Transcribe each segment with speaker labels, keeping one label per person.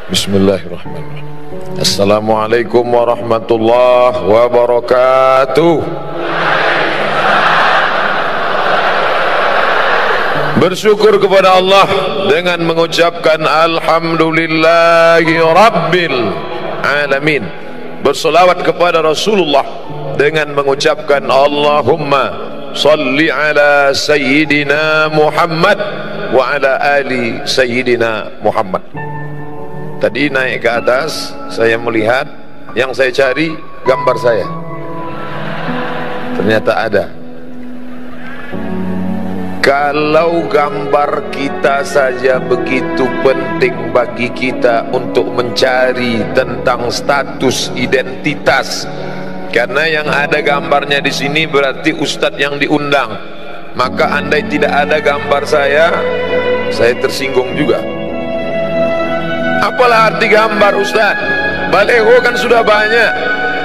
Speaker 1: Bismillahirrahmanirrahim. Assalamualaikum warahmatullahi wabarakatuh. Bersyukur kepada Allah dengan mengucapkan alhamdulillahi rabbil alamin. Bersolawat kepada Rasulullah dengan mengucapkan Allahumma salli ala sayyidina Muhammad wa ala ali sayyidina Muhammad. Tadi naik ke atas, saya melihat yang saya cari gambar saya. Ternyata ada. Kalau gambar kita saja begitu penting bagi kita untuk mencari tentang status identitas, karena yang ada gambarnya di sini berarti ustadz yang diundang. Maka andai tidak ada gambar saya tersinggung juga. Apalah arti gambar Ustaz? Baleho kan sudah banyak.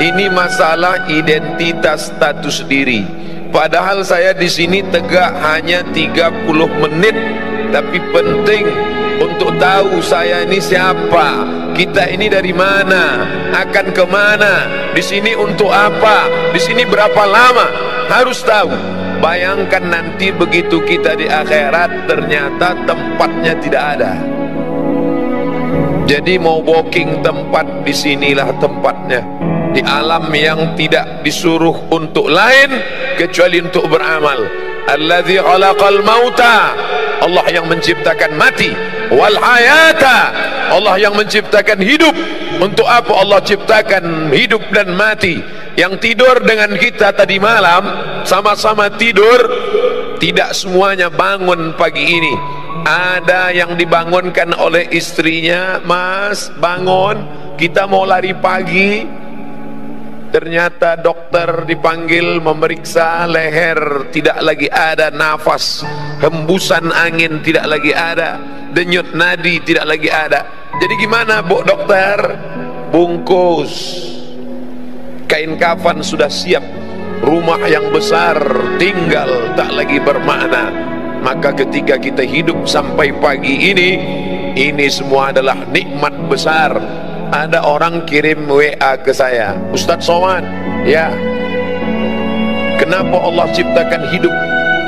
Speaker 1: Ini masalah identitas status diri. Padahal saya di sini tegak hanya 30 menit, tapi penting untuk tahu saya ini siapa, kita ini dari mana, akan kemana, di sini untuk apa, di sini berapa lama, harus tahu. Bayangkan nanti begitu kita di akhirat ternyata tempatnya tidak ada. Jadi mau booking tempat, disinilah tempatnya. Di alam yang tidak disuruh untuk lain kecuali untuk beramal. Alladzi khalaqal mauta, Allah yang menciptakan mati. Wal hayata, Allah yang menciptakan hidup. Untuk apa Allah ciptakan hidup dan mati? Yang tidur dengan kita tadi malam sama-sama tidur, tidak semuanya bangun pagi ini. Ada yang dibangunkan oleh istrinya, Mas bangun, kita mau lari pagi. Ternyata dokter dipanggil memeriksa leher, tidak lagi ada nafas, hembusan angin tidak lagi ada, denyut nadi tidak lagi ada. Jadi gimana Bu dokter? Bungkus, kain kafan sudah siap, rumah yang besar tinggal tak lagi bermakna. Maka ketika kita hidup sampai pagi ini semua adalah nikmat besar. Ada orang kirim WA ke saya, Ustadz Somad, ya, kenapa Allah ciptakan hidup?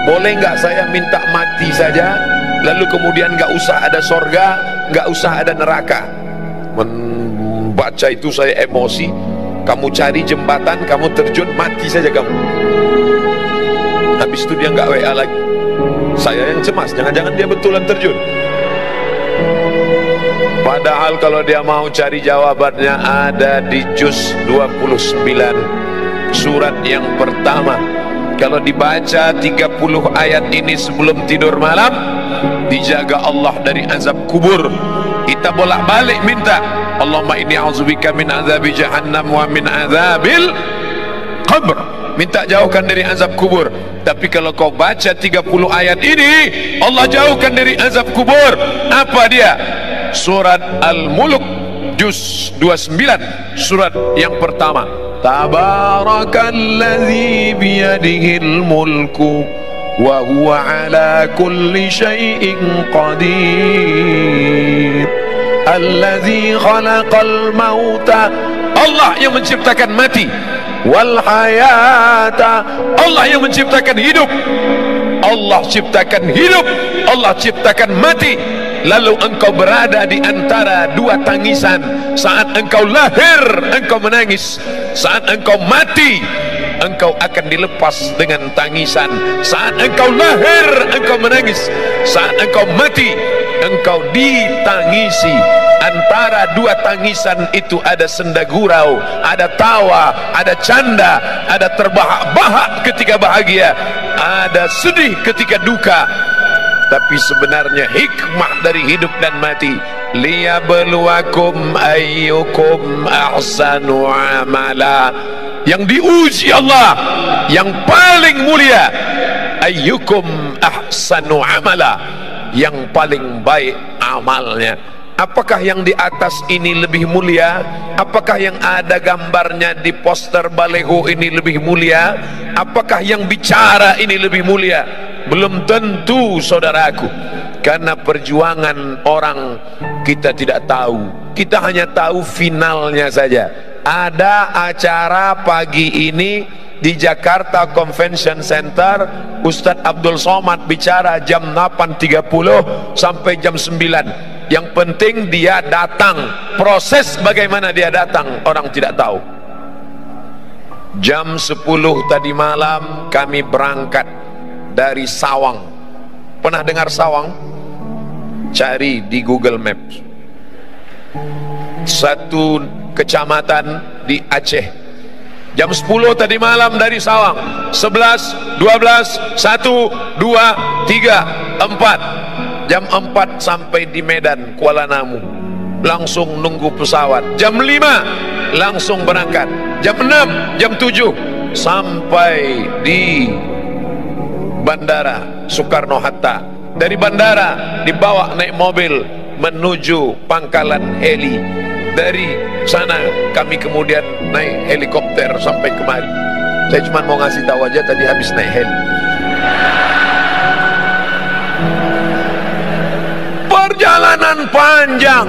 Speaker 1: Boleh nggak saya minta mati saja, lalu kemudian nggak usah ada sorga, nggak usah ada neraka? Membaca itu saya emosi. Kamu cari jembatan, kamu terjun, mati saja kamu. Habis itu dia nggak WA lagi. Saya yang cemas, jangan-jangan dia betulan terjun. Padahal kalau dia mau cari jawabannya ada di juz 29 surat yang pertama. Kalau dibaca 30 ayat ini sebelum tidur malam, dijaga Allah dari azab kubur. Kita bolak-balik minta, Allahumma inni a'udzubika min azabi jahannam wa min azabil qabr. Minta jauhkan dari azab kubur. Tapi kalau kau baca 30 ayat ini, Allah jauhkan dari azab kubur. Apa dia? Surat Al-Mulk juz 29 surat yang pertama. Tabarakalladzi biyadihil mulku wa huwa ala kulli syai'in qadir. Alladzi khalaqal mauta, Allah yang menciptakan mati. Wal hayata, Allah yang menciptakan hidup. Allah ciptakan hidup, Allah ciptakan mati. Lalu engkau berada di antara dua tangisan. Saat engkau lahir, engkau menangis. Saat engkau mati, engkau akan dilepas dengan tangisan. Saat engkau lahir, engkau menangis. Saat engkau mati, engkau ditangisi. Antara dua tangisan itu ada senda gurau, ada tawa, ada canda, ada terbahak-bahak ketika bahagia, ada sedih ketika duka. Tapi sebenarnya hikmah dari hidup dan mati, liyabluwakum ayyukum ahsanu amala. Yang diuji Allah yang paling mulia, ayyukum ahsanu amala, yang paling baik amalnya. Apakah yang di atas ini lebih mulia? Apakah yang ada gambarnya di poster baleho ini lebih mulia? Apakah yang bicara ini lebih mulia? Belum tentu, saudaraku. Karena perjuangan orang kita tidak tahu. kita hanya tahu finalnya saja. Ada acara pagi ini di Jakarta Convention Center, Ustadz Abdul Somad bicara jam 8.30 sampai jam 9. Yang penting dia datang. Proses bagaimana dia datang orang tidak tahu. Jam 10 tadi malam kami berangkat dari Sawang. Pernah dengar Sawang? Cari di Google Maps. Satu kecamatan di Aceh. Jam 10 tadi malam dari Sawang. 11, 12, 1, 2, 3, 4. Jam 4 sampai di Medan, Kuala Namu. Langsung nunggu pesawat. Jam 5 langsung berangkat. Jam 6, jam 7 sampai di Bandara Soekarno-Hatta. Dari bandara dibawa naik mobil menuju pangkalan heli. Dari sana kami kemudian naik helikopter sampai kemari. Saya cuma mau ngasih tahu aja, tadi habis naik heli. Perjalanan panjang.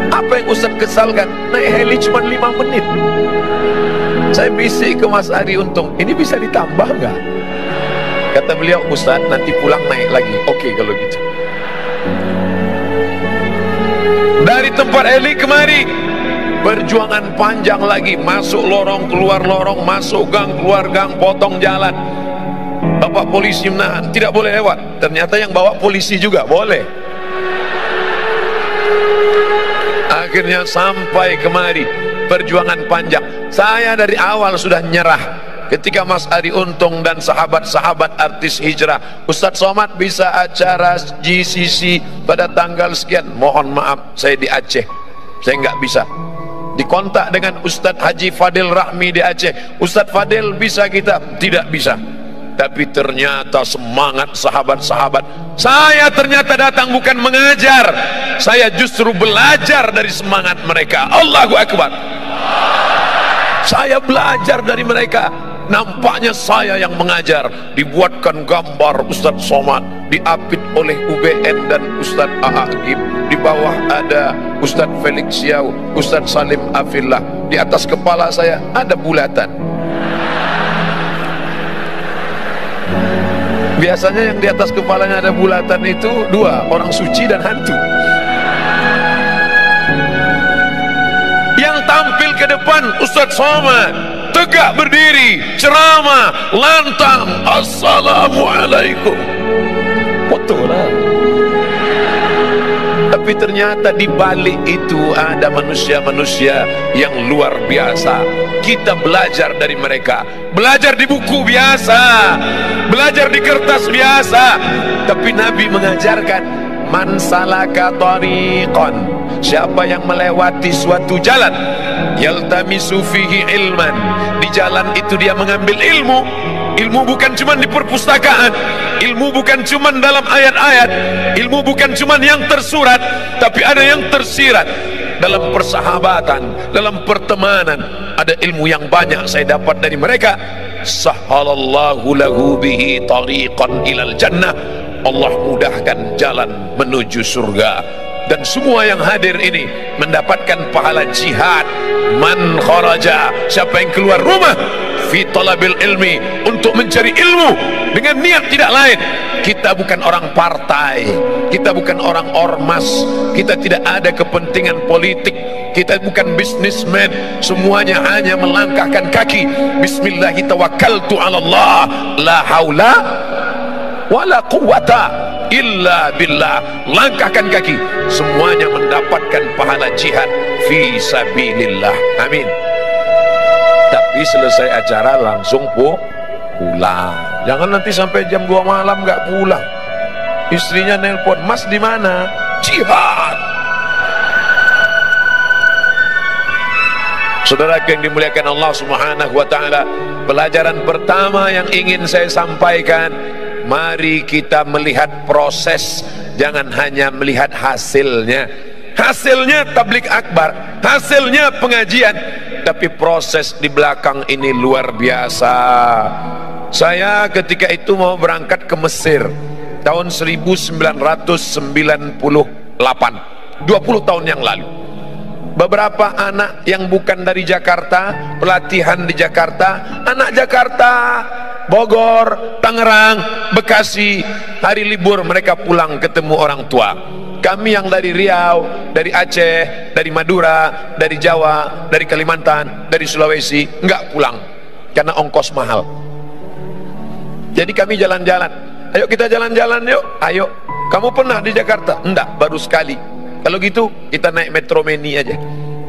Speaker 1: Apa yang Ustaz kesalkan? Naik heli cuma 5 menit. Saya bisik ke Mas Ari Untung, ini bisa ditambah nggak? Kata beliau, Ustaz nanti pulang naik lagi. Oke kalau gitu. Dari tempat heli kemari, perjuangan panjang lagi. Masuk lorong, keluar lorong, masuk gang, keluar gang, potong jalan. Bapak polisi menahan, tidak boleh lewat. Ternyata yang bawa polisi juga boleh. Akhirnya sampai kemari. Perjuangan panjang. Saya dari awal sudah nyerah. Ketika Mas Ari Untung dan sahabat-sahabat artis hijrah, Ustadz Somad bisa acara GCC pada tanggal sekian, mohon maaf saya di Aceh, saya nggak bisa. Dikontak dengan Ustadz Haji Fadil Rahmi di Aceh, Ustadz Fadil bisa kita? Tidak bisa. Tapi ternyata semangat sahabat-sahabat. Saya ternyata datang bukan mengajar, saya justru belajar dari semangat mereka. Allahu Akbar. Saya belajar dari mereka. Nampaknya saya yang mengajar. Dibuatkan gambar Ustadz Somad, diapit oleh UBN dan Ustadz A'agib. Di bawah ada Ustadz Felix Siau, Ustadz Salim Afillah. Di atas kepala saya ada bulatan. Biasanya yang di atas kepalanya ada bulatan itu dua, orang suci dan hantu. Yang tampil ke depan Ustadz Somad, tegak berdiri, ceramah, lantang, assalamualaikum. Foto lah. Tapi ternyata di balik itu ada manusia-manusia yang luar biasa. Kita belajar dari mereka. Belajar di buku biasa, belajar di kertas biasa. Tapi Nabi mengajarkan, man salaka tariqan, siapa yang melewati suatu jalan, yaltamisu fihi ilman, di jalan itu dia mengambil ilmu. Ilmu bukan cuma di perpustakaan, ilmu bukan cuma dalam ayat-ayat, ilmu bukan cuma yang tersurat, tapi ada yang tersirat dalam persahabatan, dalam pertemanan. Ada ilmu yang banyak saya dapat dari mereka. Sahhalallahu lahu bihi tariqan ilal jannah, Allah mudahkan jalan menuju surga. Dan semua yang hadir ini mendapatkan pahala jihad. Man kharaja, siapa yang keluar rumah fi talabil ilmi, untuk mencari ilmu dengan niat tidak lain. Kita bukan orang partai, kita bukan orang ormas, kita tidak ada kepentingan politik, kita bukan bisnismen. Semuanya hanya melangkahkan kaki, bismillahi tawakkaltu ala Allah, la haula wala quwata illa billah. Langkahkan kaki, semuanya mendapatkan pahala jihad fi sabilillah. Amin. Tapi selesai acara langsung pulang. Jangan nanti sampai jam 2 malam nggak pulang. Istrinya nelpon, Mas di mana? Jihad. Saudara yang dimuliakan Allah Subhanahu wa taala, pelajaran pertama yang ingin saya sampaikan, mari kita melihat proses, jangan hanya melihat hasilnya. Hasilnya tabligh akbar, hasilnya pengajian, tapi proses di belakang ini luar biasa. Saya ketika itu mau berangkat ke Mesir tahun 1998. 20 tahun yang lalu. Beberapa anak yang bukan dari Jakarta, pelatihan di Jakarta, anak Jakarta, Bogor, Tangerang, Bekasi, hari libur mereka pulang ketemu orang tua. Kami yang dari Riau, dari Aceh, dari Madura, dari Jawa, dari Kalimantan, dari Sulawesi enggak pulang karena ongkos mahal. Jadi kami jalan-jalan. Ayo kita jalan-jalan yuk. Ayo. Kamu pernah di Jakarta? Enggak, baru sekali. Kalau gitu kita naik Metro Mini aja.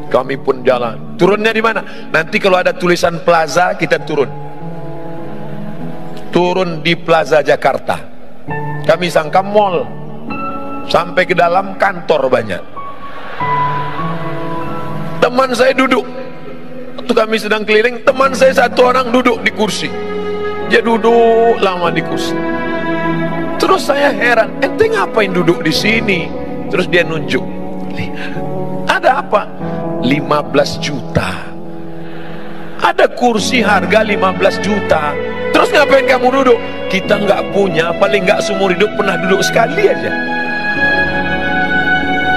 Speaker 1: Kami pun jalan. Turunnya di mana? Nanti kalau ada tulisan Plaza kita turun. Turun di Plaza Jakarta. Kami sangka mall. Sampai ke dalam kantor banyak. Teman saya duduk. Waktu kami sedang keliling, teman saya satu orang duduk di kursi. Dia duduk lama di kursi. Terus saya heran, ente ngapain duduk di sini? Terus dia nunjuk. Ada apa? 15 juta. Ada kursi harga 15 juta. Terus ngapain kamu duduk? Kita nggak punya, paling nggak seumur hidup pernah duduk sekali aja.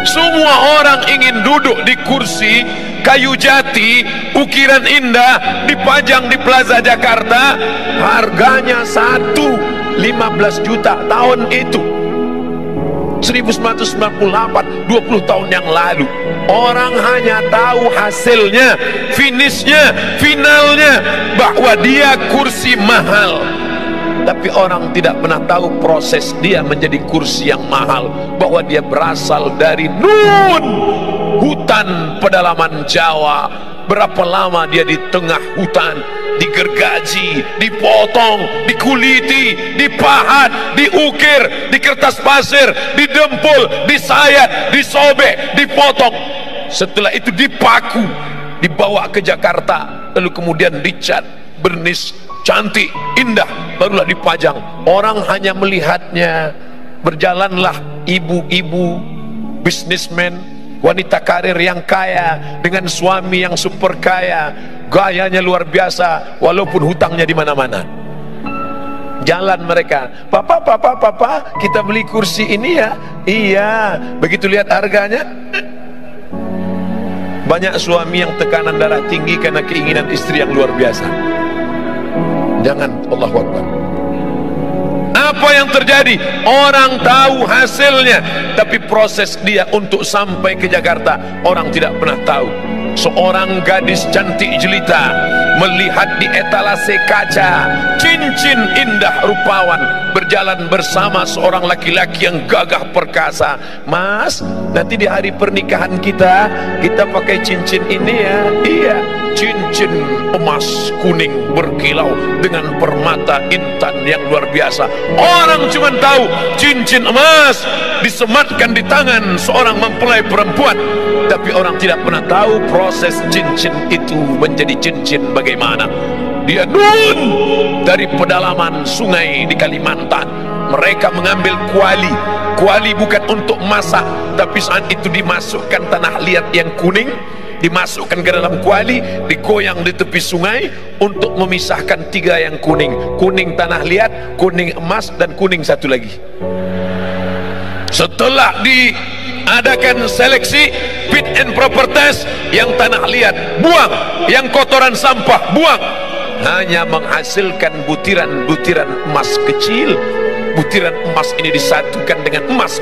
Speaker 1: Semua orang ingin duduk di kursi kayu jati, ukiran indah, dipajang di Plaza Jakarta. Harganya 15 juta tahun itu 1998, 20 tahun yang lalu. Orang hanya tahu hasilnya, finishnya, finalnya, bahwa dia kursi mahal. Tapi orang tidak pernah tahu proses dia menjadi kursi yang mahal, bahwa dia berasal dari Nun, hutan pedalaman Jawa. Berapa lama dia di tengah hutan, digergaji, dipotong, dikuliti, dipahat, diukir, di kertas pasir, didempul, disayat, disobek, dipotong. Setelah itu dipaku, dibawa ke Jakarta, lalu kemudian dicat, bernis, cantik, indah, barulah dipajang. Orang hanya melihatnya. Berjalanlah ibu-ibu bisnismen, wanita karir yang kaya dengan suami yang super kaya, gayanya luar biasa walaupun hutangnya di mana-mana. Jalan mereka, papa, kita beli kursi ini ya. Iya, begitu lihat harganya. Banyak suami yang tekanan darah tinggi karena keinginan istri yang luar biasa. Jangan, Allahu Akbar. Apa yang terjadi? Orang tahu hasilnya, tapi proses dia untuk sampai ke Jakarta orang tidak pernah tahu. Seorang gadis cantik jelita melihat di etalase kaca cincin indah rupawan berjalan bersama seorang laki-laki yang gagah perkasa. Mas, nanti di hari pernikahan kita pakai cincin ini ya. Iya, cincin emas kuning berkilau dengan permata intan yang luar biasa. Orang cuma tahu cincin emas disematkan di tangan seorang mempelai perempuan, tapi orang tidak pernah tahu proses cincin itu menjadi cincin bagaimana. Dia Nun dari pedalaman sungai di Kalimantan. Mereka mengambil kuali. Kuali bukan untuk masak, tapi saat itu dimasukkan tanah liat yang kuning, dimasukkan ke dalam kuali, digoyang di tepi sungai untuk memisahkan tiga yang kuning. Kuning tanah liat, kuning emas, dan kuning satu lagi. Setelah diadakan seleksi fit and proper test, yang tanah liat buang, yang kotoran sampah buang, hanya menghasilkan butiran-butiran emas kecil. Butiran emas ini disatukan dengan emas,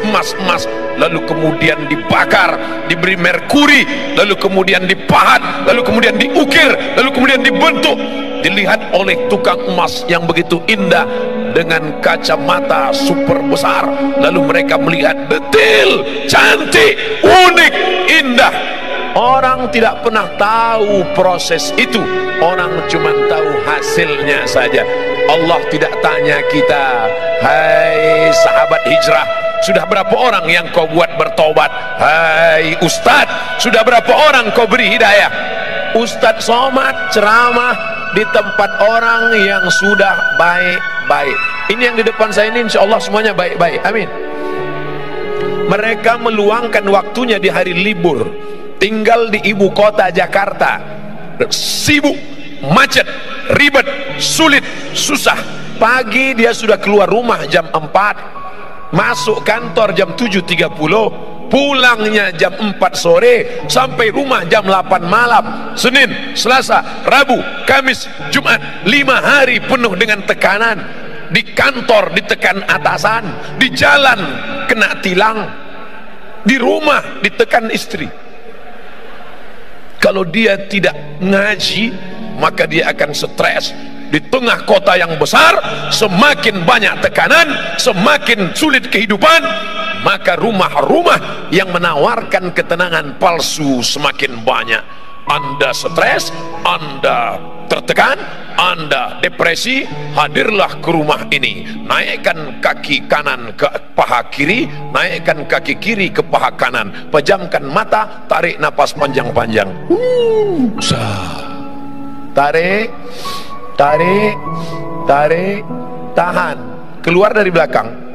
Speaker 1: lalu kemudian dibakar, diberi merkuri, lalu kemudian dipahat, lalu kemudian diukir, lalu kemudian dibentuk, dilihat oleh tukang emas yang begitu indah dengan kacamata super besar. Lalu mereka melihat detail, cantik, unik, indah. Orang tidak pernah tahu proses itu, orang cuma tahu hasilnya saja. Allah tidak tanya kita, hai sahabat hijrah, sudah berapa orang yang kau buat bertobat? Hai ustadz, sudah berapa orang kau beri hidayah? Ustadz somad ceramah di tempat orang yang sudah baik-baik. Ini yang di depan saya ini insya Allah semuanya baik-baik, amin. Mereka meluangkan waktunya di hari libur, tinggal di ibu kota Jakarta, sibuk, macet, ribet, sulit, susah. Pagi dia sudah keluar rumah jam 4, masuk kantor jam 7.30, pulangnya jam 4 sore, sampai rumah jam 8 malam. Senin, Selasa, Rabu, Kamis, Jumat, 5 hari penuh dengan tekanan. Di kantor ditekan atasan, di jalan kena tilang, di rumah ditekan istri. Kalau dia tidak ngaji, maka dia akan stres. Di tengah kota yang besar, semakin banyak tekanan, semakin sulit kehidupan, maka rumah-rumah yang menawarkan ketenangan palsu semakin banyak. Anda stres, Anda tertekan, Anda depresi, hadirlah ke rumah ini. Naikkan kaki kanan ke paha kiri, naikkan kaki kiri ke paha kanan, pejamkan mata, tarik napas panjang-panjang. Tarik, tarik, tarik, tahan, keluar dari belakang.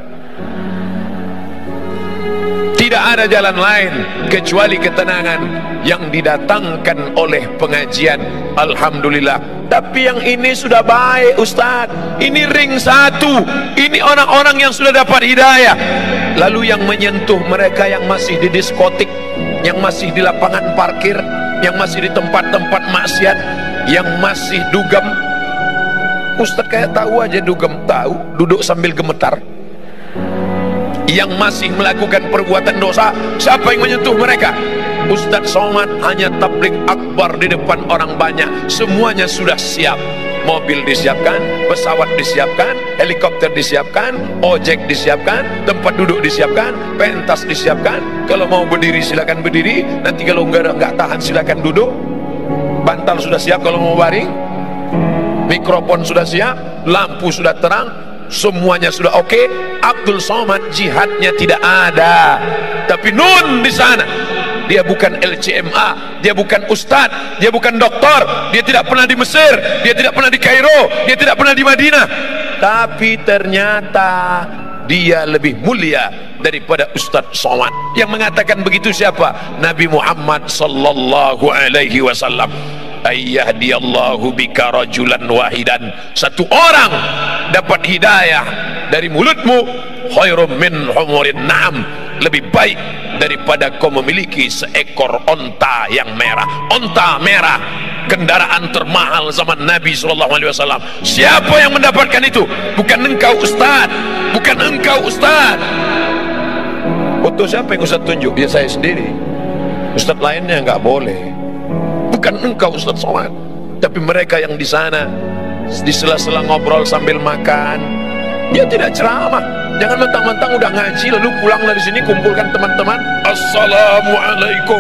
Speaker 1: Tidak ada jalan lain kecuali ketenangan yang didatangkan oleh pengajian. Alhamdulillah. Tapi yang ini sudah baik, Ustaz. Ini ring 1. Ini orang-orang yang sudah dapat hidayah. Lalu yang menyentuh mereka yang masih di diskotik, yang masih di lapangan parkir, yang masih di tempat-tempat maksiat, yang masih dugem. Ustaz kayak tahu aja dugem, tahu, duduk sambil gemetar. Yang masih melakukan perbuatan dosa, siapa yang menyentuh mereka? Ustaz Somad hanya tabligh akbar di depan orang banyak. Semuanya sudah siap. Mobil disiapkan, pesawat disiapkan, helikopter disiapkan, ojek disiapkan, tempat duduk disiapkan, pentas disiapkan. Kalau mau berdiri silakan berdiri, nanti kalau nggak tahan silakan duduk. Bantal sudah siap kalau mau baring, mikrofon sudah siap, lampu sudah terang, semuanya sudah oke. Abdul Somad jihadnya tidak ada, tapi nun di sana. Dia bukan LCMA, dia bukan ustadz, dia bukan doktor, dia tidak pernah di Mesir, dia tidak pernah di Kairo, dia tidak pernah di Madinah, tapi ternyata dia lebih mulia daripada Ustadz Somad. Yang mengatakan begitu siapa? Nabi Muhammad sallallahu alaihi wasallam. Ayyahdiyallahu bika rajulan wahidan. Satu orang dapat hidayah dari mulutmu, khairum min humurin na'am, lebih baik daripada kau memiliki seekor onta yang merah. Onta merah, kendaraan termahal zaman Nabi SAW. Siapa yang mendapatkan itu? Bukan engkau Ustaz, bukan engkau Ustaz. Foto siapa yang Ustaz tunjuk? Ya saya sendiri. Ustaz lainnya nggak boleh. Bukan engkau Ustaz Somad, tapi mereka yang di sana di sela-sela ngobrol sambil makan. Dia tidak ceramah. Jangan mentang-mentang udah ngaji lalu pulang dari sini kumpulkan teman-teman, assalamualaikum,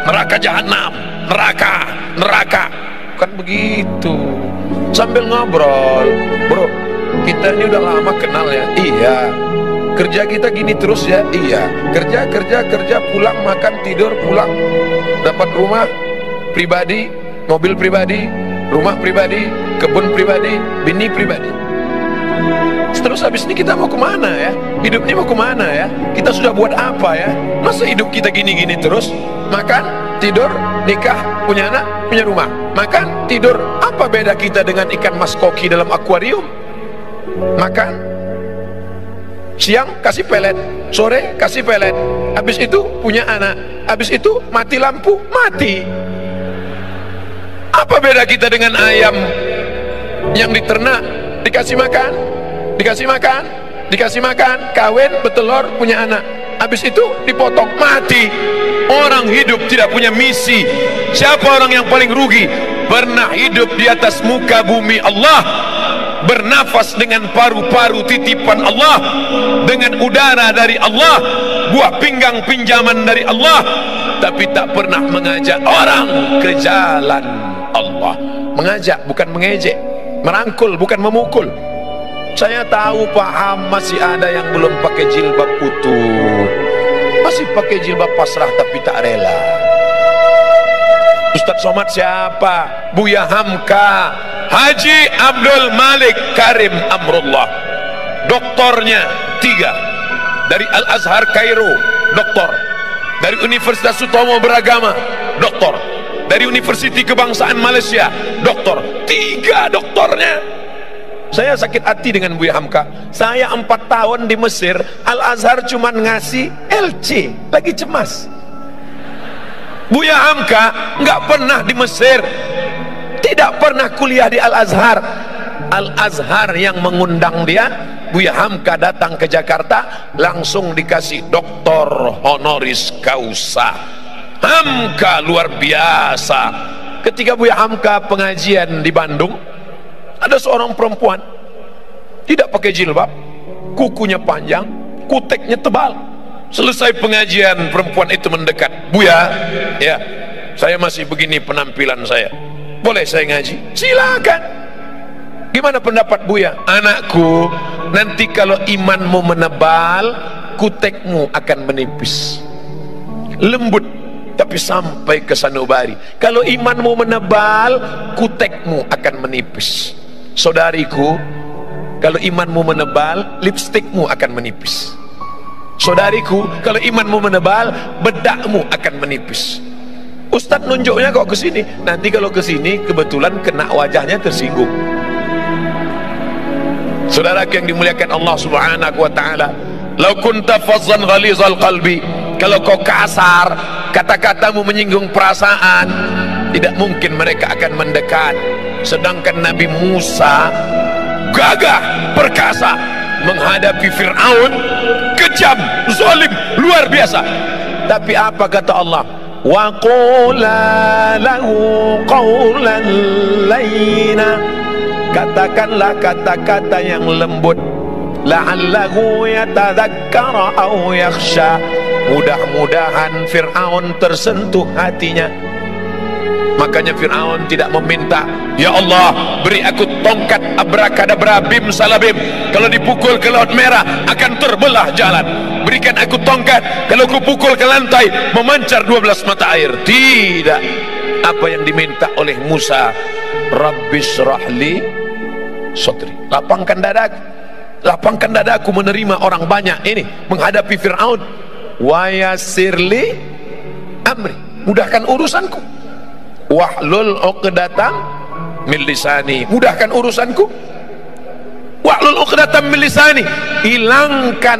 Speaker 1: neraka jahanam, neraka, neraka. Bukan begitu. Sambil ngobrol, bro, kita ini udah lama kenal ya. Iya. Kerja kita gini terus ya. Iya. Kerja, pulang makan tidur, pulang, dapat rumah pribadi, mobil pribadi, rumah pribadi, kebun pribadi, bini pribadi. Terus habis ini kita mau kemana ya? Hidup ini mau kemana ya? Kita sudah buat apa ya? Masa hidup kita gini-gini terus? Makan, tidur, nikah, punya anak, punya rumah. Makan, tidur. Apa beda kita dengan ikan mas koki dalam akuarium? Makan, siang kasih pelet, sore kasih pelet. Habis itu punya anak. Habis itu mati lampu, mati. Apa beda kita dengan ayam yang diternak, dikasih makan, dikasih makan, dikasih makan, kawin, bertelur, punya anak, habis itu dipotong, mati. Orang hidup tidak punya misi. Siapa orang yang paling rugi? Pernah hidup di atas muka bumi Allah, bernafas dengan paru-paru titipan Allah, dengan udara dari Allah, buah pinggang pinjaman dari Allah, tapi tak pernah mengajak orang ke jalan Allah. Mengajak bukan mengejek, merangkul bukan memukul. Saya tahu paham masih ada yang belum pakai jilbab utuh, masih pakai jilbab pasrah tapi tak rela. Ustadz Somad siapa? Buya Hamka, Haji Abdul Malik Karim Amrullah. Doktornya 3 dari Al Azhar Kairo, doktor. Dari Universitas Sutomo Beragama, doktor. Dari Universiti Kebangsaan Malaysia, doktor. 3 doktornya. Saya sakit hati dengan Buya Hamka. Saya 4 tahun di Mesir, Al-Azhar cuman ngasih LC, lagi cemas. Buya Hamka nggak pernah di Mesir, tidak pernah kuliah di Al-Azhar. Al-Azhar yang mengundang dia. Buya Hamka datang ke Jakarta, langsung dikasih doktor honoris causa. Hamka luar biasa. Ketika Buya Hamka pengajian di Bandung, ada seorang perempuan tidak pakai jilbab, kukunya panjang, kuteknya tebal. Selesai pengajian, perempuan itu mendekat. Buya, ya, saya masih begini penampilan saya, boleh saya ngaji? Silakan. Gimana pendapat Buya? Anakku, nanti kalau imanmu menebal, kutekmu akan menipis. Lembut tapi sampai ke sanubari. Kalau imanmu menebal, kutekmu akan menipis. Saudariku, kalau imanmu menebal, lipstikmu akan menipis. Saudariku, kalau imanmu menebal, bedakmu akan menipis. Ustadz nunjuknya kok ke sini. Nanti kalau ke sini kebetulan kena wajahnya tersinggung. Saudara yang dimuliakan Allah Subhanahu wa taala, "Lau kunta fazzan ghalizal qalbi", kalau kau kasar, kata-katamu menyinggung perasaan, tidak mungkin mereka akan mendekat. Sedangkan Nabi Musa gagah, perkasa menghadapi Fir'aun, kejam, zalim, luar biasa. Tapi apa kata Allah? Wa qula lahu qawlan layyina, katakanlah kata-kata yang lembut, la'allahu yatadzakkara aw yakhsha, mudah-mudahan Fir'aun tersentuh hatinya. Makanya Fir'aun tidak meminta, ya Allah beri aku tongkat abrakadabra bim salabim, kalau dipukul ke laut merah akan terbelah jalan. Berikan aku tongkat, kalau aku pukul ke lantai memancar 12 mata air. Tidak. Apa yang diminta oleh Musa? Rabbis rahli sotri, lapangkan dadaku, lapangkan dadaku menerima orang banyak ini menghadapi Fir'aun. Wa yassirli amri, mudahkan urusanku. Wahlul uqdatam min lisani, mudahkan urusanku. Wahlul uqdatam min lisani, hilangkan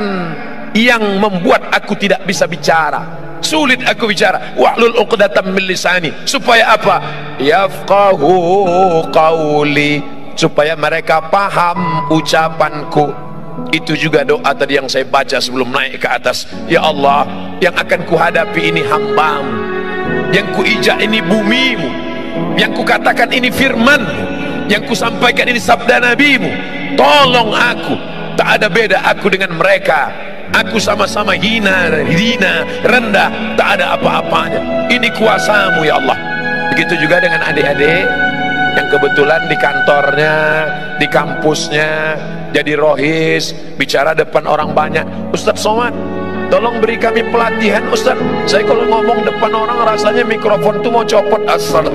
Speaker 1: yang membuat aku tidak bisa bicara, sulit aku bicara. Wahlul uqdatam min lisani, supaya apa? Yafqahu qawli, supaya mereka paham ucapanku. Itu juga doa tadi yang saya baca sebelum naik ke atas. Ya Allah, yang akan kuhadapi ini hambamu, yang kuijak ini bumimu, yang kukatakan ini firmanmu, yang kusampaikan ini sabda nabimu. Tolong aku, tak ada beda aku dengan mereka. Aku sama-sama hina, rendah, tak ada apa-apanya. Ini kuasamu ya Allah. Begitu juga dengan adik-adik yang kebetulan di kantornya, di kampusnya jadi rohis, bicara depan orang banyak. Ustadz Somad, tolong beri kami pelatihan Ustaz. Saya kalau ngomong depan orang rasanya mikrofon tuh mau copot. Assalam.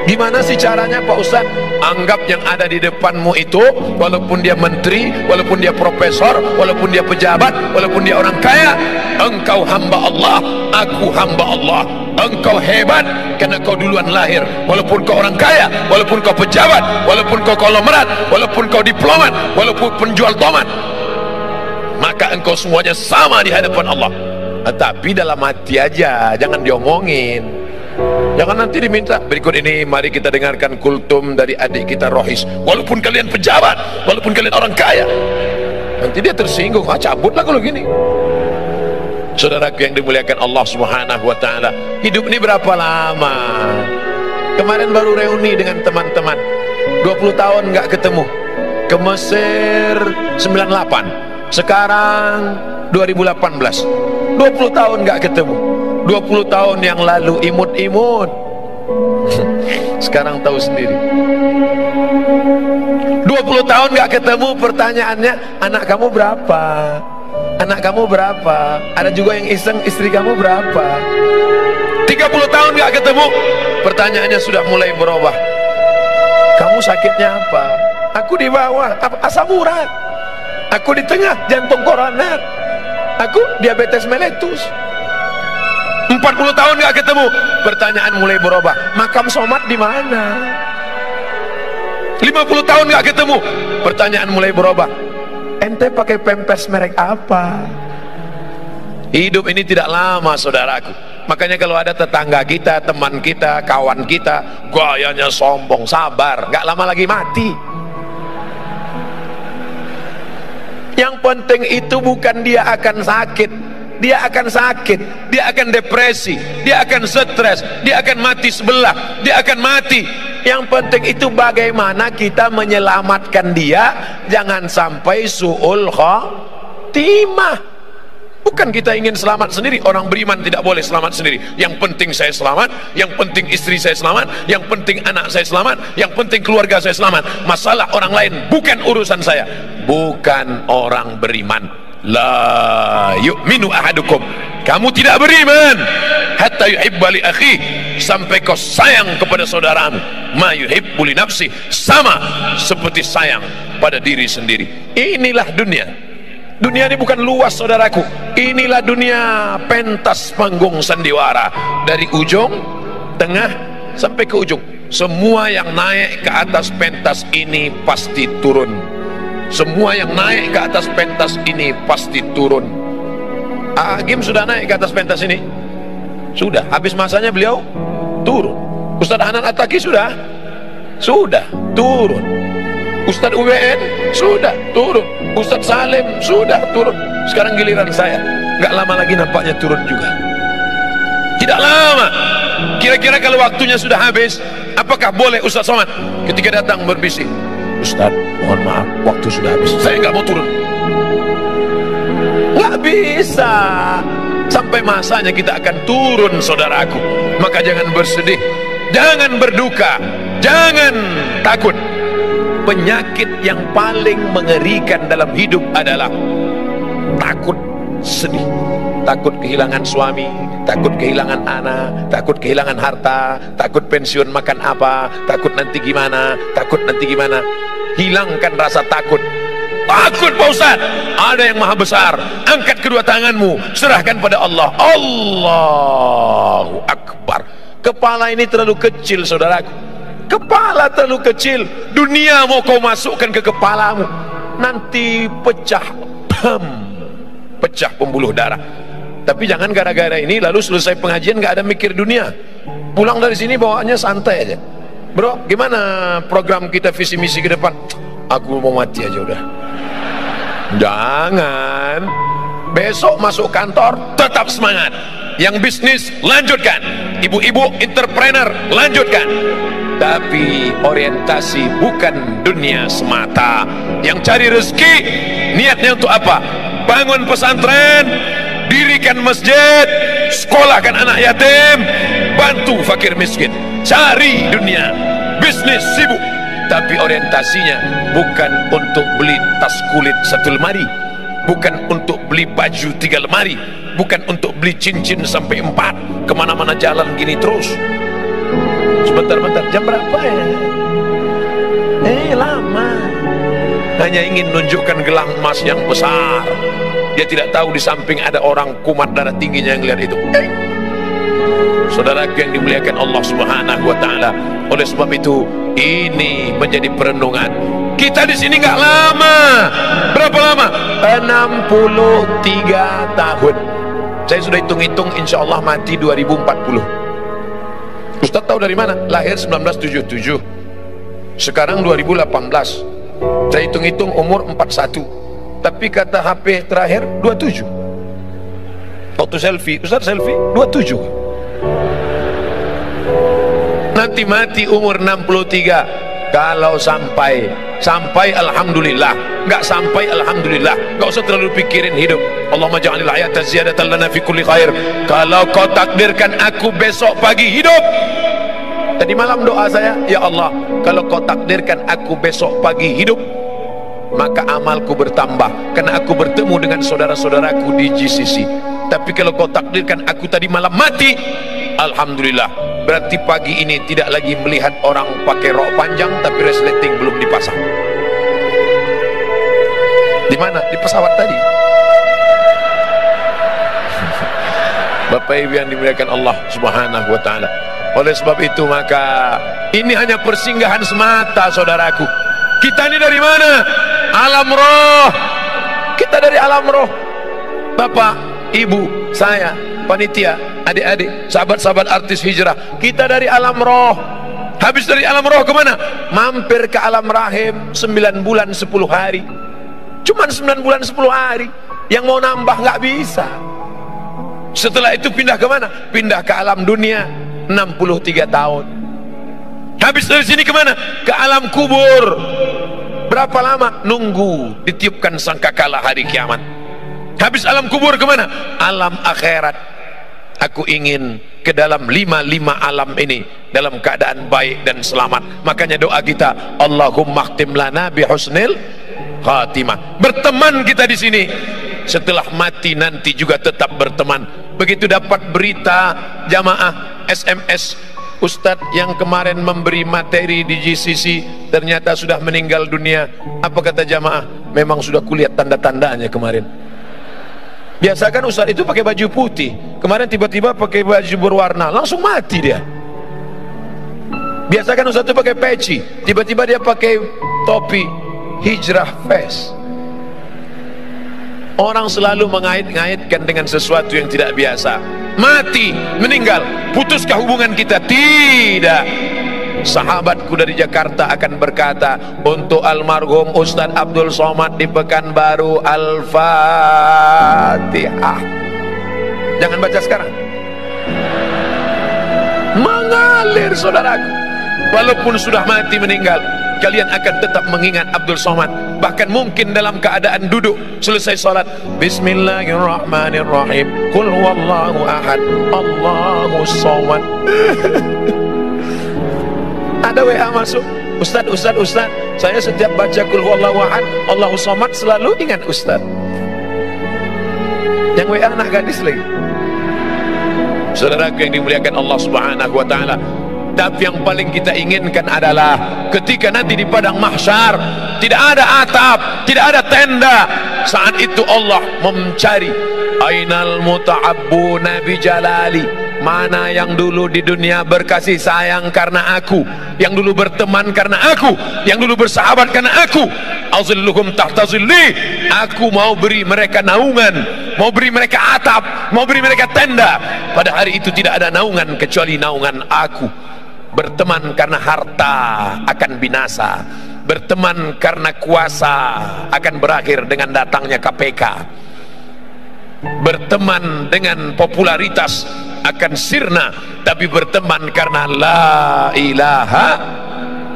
Speaker 1: Gimana sih caranya Pak Ustaz? Anggap yang ada di depanmu itu, walaupun dia menteri, walaupun dia profesor, walaupun dia pejabat, walaupun dia orang kaya, engkau hamba Allah, aku hamba Allah. Engkau hebat karena kau duluan lahir. Walaupun kau orang kaya, walaupun kau pejabat, walaupun kau konglomerat, walaupun kau diplomat, walaupun penjual tomat, maka engkau semuanya sama di hadapan Allah. Tapi dalam hati aja, jangan diomongin. Jangan nanti diminta. Berikut ini mari kita dengarkan kultum dari adik kita rohis. Walaupun kalian pejabat, walaupun kalian orang kaya, nanti dia tersinggung. Cabutlah kalau gini. Saudaraku yang dimuliakan Allah Subhanahu wa taala, hidup ini berapa lama? Kemarin baru reuni dengan teman-teman, 20 tahun nggak ketemu. Ke Mesir 98, sekarang 2018, 20 tahun nggak ketemu. 20 tahun yang lalu imut-imut, sekarang tahu sendiri. 20 tahun nggak ketemu, pertanyaannya anak kamu berapa? Anak kamu berapa? Ada juga yang iseng, istri kamu berapa? 30 tahun gak ketemu, pertanyaannya sudah mulai berubah. Kamu sakitnya apa? Aku di bawah, asam urat. Aku di tengah, jantung koroner. Aku diabetes meletus. 40 tahun gak ketemu, pertanyaan mulai berubah. Makam Somad di mana? 50 tahun nggak ketemu, pertanyaan mulai berubah, ente pakai pampers merek apa? Hidup ini tidak lama saudaraku. Makanya kalau ada tetangga kita, teman kita, kawan kita gayanya sombong, sabar, nggak lama lagi mati. Yang penting itu bukan dia akan sakit, dia akan sakit, dia akan depresi, dia akan stres, dia akan mati sebelah, dia akan mati. Yang penting itu bagaimana kita menyelamatkan dia, jangan sampai su'ul khatimah. Bukan kita ingin selamat sendiri. Orang beriman tidak boleh selamat sendiri. Yang penting saya selamat, yang penting istri saya selamat, yang penting anak saya selamat, yang penting keluarga saya selamat. Masalah orang lain bukan urusan saya. Bukan orang beriman. La yu'minu ahadukum, kamu tidak beriman hatta yuhibba li akhi, sampai kau sayang kepada saudaramu ma yuhibbu li nafsi, sama seperti sayang pada diri sendiri. Inilah dunia. Dunia ini bukan luas saudaraku. Inilah dunia pentas panggung sandiwara. Dari ujung, tengah, sampai ke ujung. Semua yang naik ke atas pentas ini pasti turun. Semua yang naik ke atas pentas ini pasti turun. Agim sudah naik ke atas pentas ini? Sudah. Habis masanya beliau turun. Ustadz Hanan Attaqi sudah turun. Ustadz UWN sudah turun. Ustadz Salim sudah turun. Sekarang giliran saya. Nggak lama lagi nampaknya turun juga. Tidak lama. Kira-kira kalau waktunya sudah habis, apakah boleh Ustadz Somad ketika datang berbisik, Ustadz mohon maaf waktu sudah habis, saya nggak mau turun? Nggak bisa. Sampai masanya kita akan turun saudaraku. Maka jangan bersedih, jangan berduka, jangan takut. Penyakit yang paling mengerikan dalam hidup adalah takut sedih. Takut kehilangan suami, takut kehilangan anak, takut kehilangan harta, takut pensiun makan apa, takut nanti gimana, takut nanti gimana. Hilangkan rasa takut. Takut Pak Ustaz, ada yang maha besar. Angkat kedua tanganmu, serahkan pada Allah. Allahu Akbar. Kepala ini terlalu kecil saudaraku. Kepala terlalu kecil. Dunia mau kau masukkan ke kepalamu, nanti pecah, pecah pembuluh darah. Tapi jangan gara-gara ini lalu selesai pengajian nggak ada mikir dunia. Pulang dari sini bawaannya santai aja. Bro, gimana program kita visi misi ke depan? Aku mau mati aja udah. Jangan. Besok masuk kantor tetap semangat. Yang bisnis lanjutkan. Ibu-ibu entrepreneur lanjutkan. Tapi orientasi bukan dunia semata. Yang cari rezeki niatnya untuk apa? Bangun pesantren, dirikan masjid, sekolahkan anak yatim, bantu fakir miskin. Cari dunia, bisnis sibuk, tapi orientasinya bukan untuk beli tas kulit 1 lemari, bukan untuk beli baju 3 lemari, bukan untuk beli cincin sampai 4. Kemana-mana jalan gini terus. Sebentar-bentar, jam berapa ya? Lama. Hanya ingin menunjukkan gelang emas yang besar. Dia tidak tahu di samping ada orang kumat darah tingginya yang lihat itu. Saudara yang dimuliakan Allah Subhanahu wa taala. Oleh sebab itu, ini menjadi perenungan. Kita di sini nggak lama. Berapa lama? 63 tahun. Saya sudah hitung-hitung, insya Allah mati 2040. Ustaz tahu dari mana? Lahir 1977. Sekarang 2018. Saya hitung-hitung umur 41. Tapi kata HP terakhir 27. Waktu selfie, Ustaz selfie 27. Nanti mati umur 63. Kalau sampai alhamdulillah, nggak sampai alhamdulillah, nggak usah terlalu pikirin hidup. Allahumma ja'alil hayata ziyadatan lana fi kulli khair. Kalau kau takdirkan aku besok pagi hidup, tadi malam doa saya, ya Allah, kalau kau takdirkan aku besok pagi hidup, maka amalku bertambah karena aku bertemu dengan saudara-saudaraku di GCC. Tapi kalau kau takdirkan aku tadi malam mati, alhamdulillah, berarti pagi ini tidak lagi melihat orang pakai rok panjang tapi resleting belum dipasang. Di mana? Di pesawat tadi. Bapak Ibu yang dimuliakan Allah Subhanahu wa taala. Oleh sebab itu maka Ini hanya persinggahan semata, saudaraku. Kita ini dari mana? Alam roh. Kita dari alam roh. Bapak, ibu, saya, panitia, adik-adik, sahabat-sahabat artis hijrah, kita dari alam roh. Habis dari alam roh kemana? Mampir ke alam rahim 9 bulan 10 hari. Cuman 9 bulan 10 hari. Yang mau nambah nggak bisa. Setelah itu pindah kemana? Pindah ke alam dunia 63 tahun. Habis dari sini kemana? Ke alam kubur. Berapa lama? Nunggu ditiupkan sangkakala hari kiamat. Habis alam kubur kemana? Alam akhirat. Aku ingin ke dalam 5 alam ini dalam keadaan baik dan selamat. Makanya doa kita, Allahumma khtim lana bi husnil khatimah. Berteman kita di sini. Setelah mati nanti juga tetap berteman. Begitu dapat berita jamaah SMS, Ustadz yang kemarin memberi materi di GCC ternyata sudah meninggal dunia. Apa kata jamaah? Memang sudah kulihat tanda-tandanya kemarin. Biasa kan Ustadz itu pakai baju putih, kemarin tiba-tiba pakai baju berwarna, langsung mati dia. Biasa kan Ustadz itu pakai peci, tiba-tiba dia pakai topi hijrah face. Orang selalu mengait-ngaitkan dengan sesuatu yang tidak biasa. Mati, meninggal, putuskah hubungan kita? Tidak. Sahabatku dari Jakarta akan berkata untuk almarhum Ustadz Abdul Somad di Pekanbaru, Al-Fatihah. Jangan baca sekarang. Mengalir, saudaraku. Walaupun sudah mati meninggal, kalian akan tetap mengingat Abdul Somad. Bahkan mungkin dalam keadaan duduk selesai salat, Bismillahirrahmanirrahim, Qul huwallahu ahad, Allahus somad. Ada WA masuk, Ustaz, saya setiap baca Qul huwallahu ahad, Allahus somad selalu ingat Ustaz. Yang WA anak gadis lagi. Saudaraku yang dimuliakan Allah Subhanahu wa taala, tapi yang paling kita inginkan adalah ketika nanti di padang mahsyar tidak ada atap, tidak ada tenda. Saat itu Allah mencari ainal muta'abbuna bi jalali. Mana yang dulu di dunia berkasih sayang karena aku, yang dulu berteman karena aku, yang dulu bersahabat karena aku. Azilluhum tahta zilli. Aku mau beri mereka naungan, mau beri mereka atap, mau beri mereka tenda. Pada hari itu tidak ada naungan kecuali naungan aku. Berteman karena harta akan binasa, berteman karena kuasa akan berakhir dengan datangnya KPK, berteman dengan popularitas akan sirna, tapi berteman karena la ilaha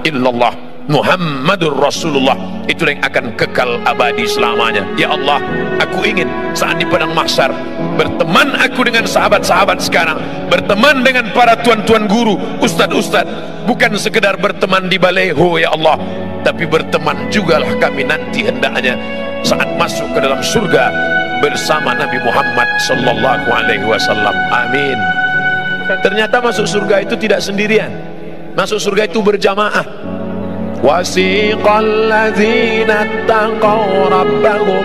Speaker 1: illallah Muhammadur Rasulullah, itulah yang akan kekal abadi selamanya. Ya Allah, aku ingin saat di padang mahsyar berteman aku dengan sahabat-sahabat sekarang, berteman dengan para tuan-tuan guru, ustad-ustad, bukan sekedar berteman di baleho ya Allah, tapi berteman jugalah kami nanti hendaknya saat masuk ke dalam surga bersama Nabi Muhammad sallallahu alaihi wasallam. Amin. Ternyata masuk surga itu tidak sendirian, masuk surga itu berjamaah. Wasiqal ladzina taqaw rabbahum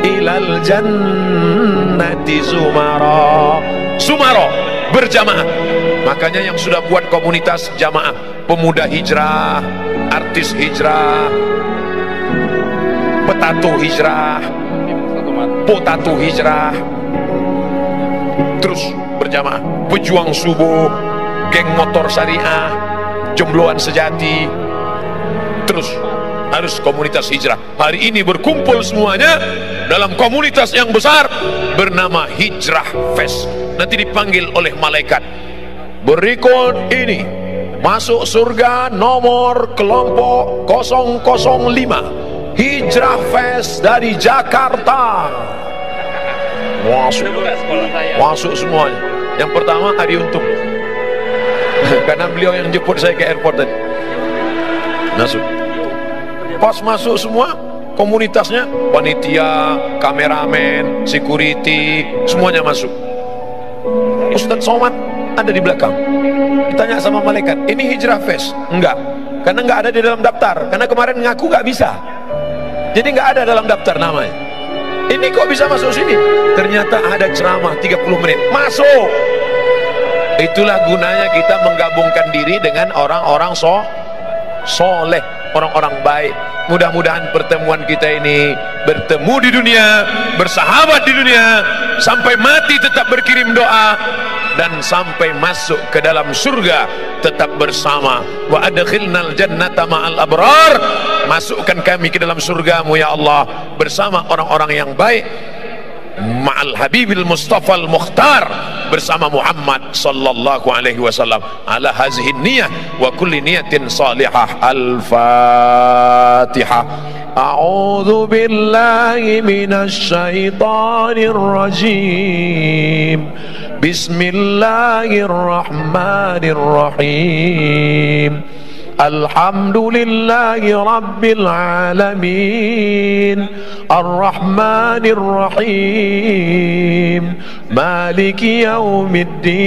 Speaker 1: ilal jannati zumara. Sumara, berjamaah. Makanya yang sudah buat komunitas jamaah, pemuda hijrah, artis hijrah, petato hijrah, potato hijrah, terus berjamaah. Pejuang subuh, geng motor syariah, jombloan sejati, terus harus komunitas hijrah. Hari ini berkumpul semuanya dalam komunitas yang besar bernama Hijrah Fest. Nanti dipanggil oleh malaikat. Berikut ini masuk surga nomor kelompok 005 Hijrah Fest dari Jakarta. Masuk semuanya. Yang pertama Ari Untung, karena beliau yang jemput saya ke airport tadi. Masuk. Pas masuk semua komunitasnya, panitia, kameramen, security, semuanya masuk. Ustadz Somad ada di belakang. Ditanya sama malaikat, ini Hijrah Fest? Enggak, karena enggak ada di dalam daftar, karena kemarin ngaku enggak bisa, jadi enggak ada dalam daftar namanya. Ini kok bisa masuk sini? Ternyata ada ceramah 30 menit. Masuk. Itulah gunanya kita menggabungkan diri dengan orang-orang soleh, orang-orang baik. Mudah-mudahan pertemuan kita ini bertemu di dunia, bersahabat di dunia, sampai mati tetap berkirim doa, dan sampai masuk ke dalam surga tetap bersama. Wa adkhilnal jannata ma'al abrar, masukkan kami ke dalam surgamu ya Allah bersama orang-orang yang baik, ma'al habibil mustafa al-mukhtar, bersama Muhammad sallallahu alaihi wasallam. Ala hazihi niyah wa kulli niyatin salihah. Al-Fatihah. A'udzu billahi minasy syaithanir rajim. Bismillahirrahmanirrahim. Alhamdulillahi rabbil alamin, arrahmanir rahim, maliki yaumiddin,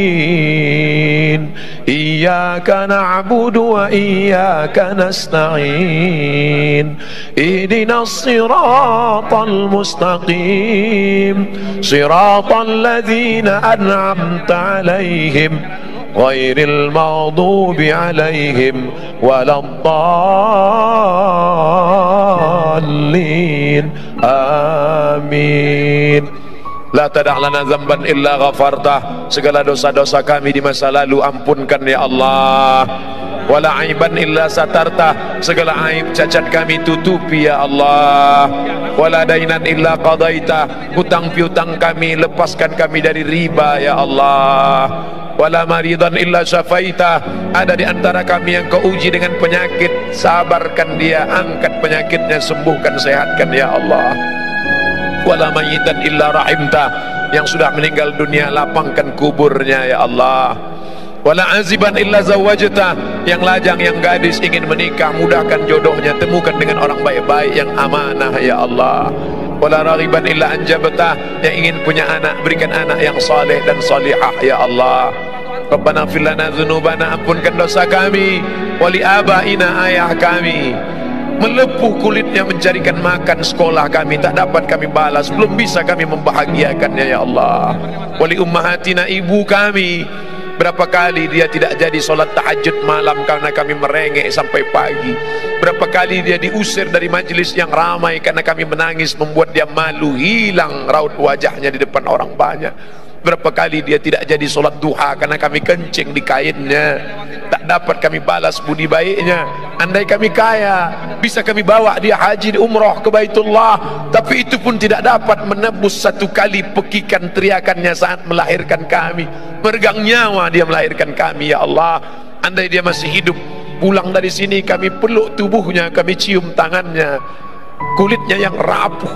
Speaker 1: iyyaka na'budu wa iyyaka nasta'in, ihdinas siratal mustaqim, siratal ladzina an'amta 'alaihim ghairil maghdubi 'alaihim waladdallin. Amin. La tada' lana dzamban illa ghafartah, segala dosa-dosa kami di masa lalu ampunkan ya Allah. Wala aiban illa satartah, segala aib cacat kami tutupi ya Allah. Wala dainan illa qadaitah, hutang piutang kami lepaskan kami dari riba ya Allah. Wala maridan illa syafaitah, ada di antara kami yang kau uji dengan penyakit, sabarkan dia, angkat penyakitnya, sembuhkan, sehatkan ya Allah. Wala mayitan illa rahimtah, yang sudah meninggal dunia lapangkan kuburnya ya Allah. Wala aziban illa zawajtah, yang lajang, yang gadis ingin menikah, mudahkan jodohnya, temukan dengan orang baik-baik yang amanah ya Allah. Wala raghiban illa anjabtah, yang ingin punya anak, berikan anak yang saleh dan salihah ya Allah. Rabbana ighfir lana dzunubana, ampunkan dosa kami, wali abaina, ayah kami melepuh kulitnya mencarikan makan sekolah kami, tak dapat kami balas, belum bisa kami membahagiakannya ya Allah. Wali ummahatina, ibu kami, berapa kali dia tidak jadi solat tahajud malam karena kami merengek sampai pagi. Berapa kali dia diusir dari majelis yang ramai karena kami menangis, membuat dia malu, hilang raut wajahnya di depan orang banyak. Berapa kali dia tidak jadi solat duha karena kami kencing di kainnya, tak dapat kami balas budi baiknya. Andai kami kaya, bisa kami bawa dia haji di umrah ke Baitullah, tapi itu pun tidak dapat menebus satu kali pekikan teriakannya saat melahirkan kami. Meregang nyawa dia melahirkan kami ya Allah. Andai dia masih hidup, pulang dari sini kami peluk tubuhnya, kami cium tangannya, kulitnya yang rapuh,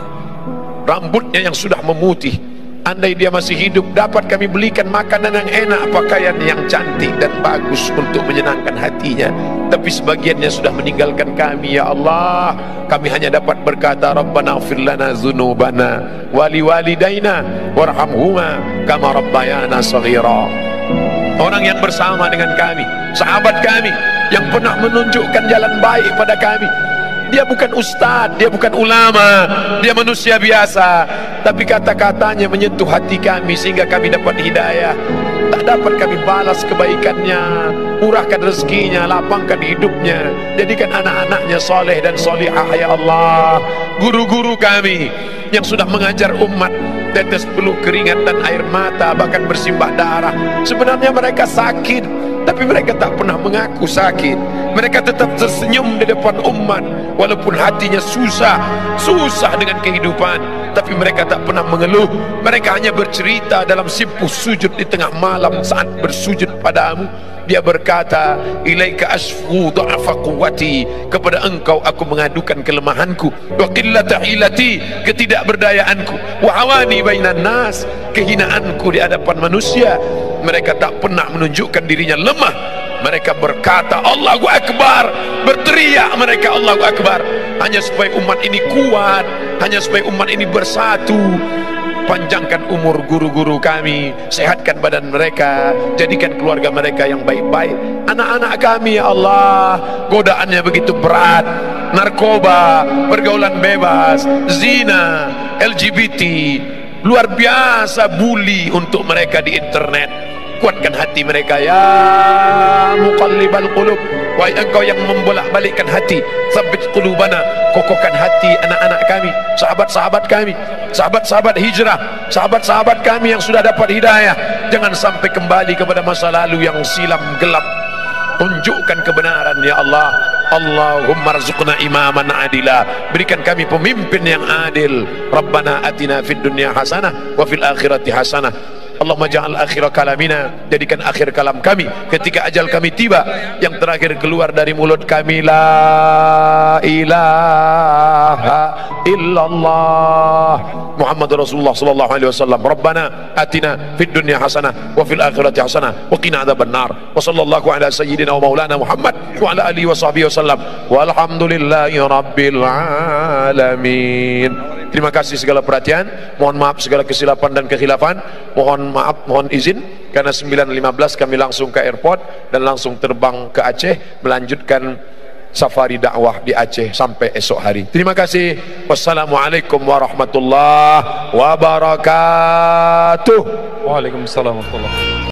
Speaker 1: rambutnya yang sudah memutih. Andai dia masih hidup, dapat kami belikan makanan yang enak, pakaian yang cantik dan bagus untuk menyenangkan hatinya. Tapi sebagiannya sudah meninggalkan kami ya Allah. Kami hanya dapat berkata, Rabbana ighfir lana dzunubana wali walidaina warhamhuma kama rabbayana shaghira. Orang yang bersama dengan kami, sahabat kami yang pernah menunjukkan jalan baik pada kami, dia bukan ustadz, dia bukan ulama, dia manusia biasa, tapi kata-katanya menyentuh hati kami sehingga kami dapat hidayah. Tak dapat kami balas kebaikannya, murahkan rezekinya, lapangkan hidupnya, jadikan anak-anaknya soleh dan solihah ya Allah. Guru-guru kami yang sudah mengajar umat, tetes peluh keringat dan air mata, bahkan bersimbah darah, sebenarnya mereka sakit, tapi mereka tak pernah mengaku sakit. Mereka tetap tersenyum di depan umat walaupun hatinya susah dengan kehidupan, tapi mereka tak pernah mengeluh. Mereka hanya bercerita dalam simpuh sujud di tengah malam saat bersujud padamu. Dia berkata, ilaika asfu dha'fa quwwati, kepada engkau aku mengadukan kelemahanku, wa qillata hilati, ketidakberdayaanku, wa awani bainan nas, kehinaanku di hadapan manusia. Mereka tak pernah menunjukkan dirinya lemah. Mereka berkata Allahu Akbar, berteriak mereka Allahu Akbar, hanya supaya umat ini kuat, hanya supaya umat ini bersatu. Panjangkan umur guru-guru kami, sehatkan badan mereka, jadikan keluarga mereka yang baik-baik. Anak-anak kami ya Allah, godaannya begitu berat, narkoba, pergaulan bebas, zina, LGBT, luar biasa bully untuk mereka di internet. kuatkan hati mereka. Ya muqallibal qulub, wahai engkau yang membolak-balikkan hati, tsabbit qulubana, kokohkan hati anak-anak kami, sahabat-sahabat kami, sahabat-sahabat hijrah, sahabat-sahabat kami yang sudah dapat hidayah. Jangan sampai kembali kepada masa lalu yang silam gelap. Tunjukkan kebenaran ya Allah. Allahumma rzuqna imaman adila, berikan kami pemimpin yang adil. Rabbana atina fid dunya hasanah wa fil akhirati hasanah. Allahumma ja'al akhir kalamina, jadikan akhir kalam kami ketika ajal kami tiba, yang terakhir keluar dari mulut kami, la ilaha illallah Muhammadur Rasulullah sallallahu alaihi wasallam. Rabbana atina fid dunya hasanah wa fil akhirati hasanah wa qina adzabannar. Wa sallallahu ala sayyidina wa maulana Muhammad wa ala alihi wa sahbihi wasallam. Walhamdulillahi rabbil alamin. Terima kasih segala perhatian, mohon maaf segala kesilapan dan kekhilafan, mohon maaf, mohon izin karena 9.15 kami langsung ke airport dan langsung terbang ke Aceh melanjutkan safari dakwah di Aceh sampai esok hari. Terima kasih. Wassalamualaikum warahmatullahi wabarakatuh.
Speaker 2: Waalaikumsalam warahmatullahi wabarakatuh.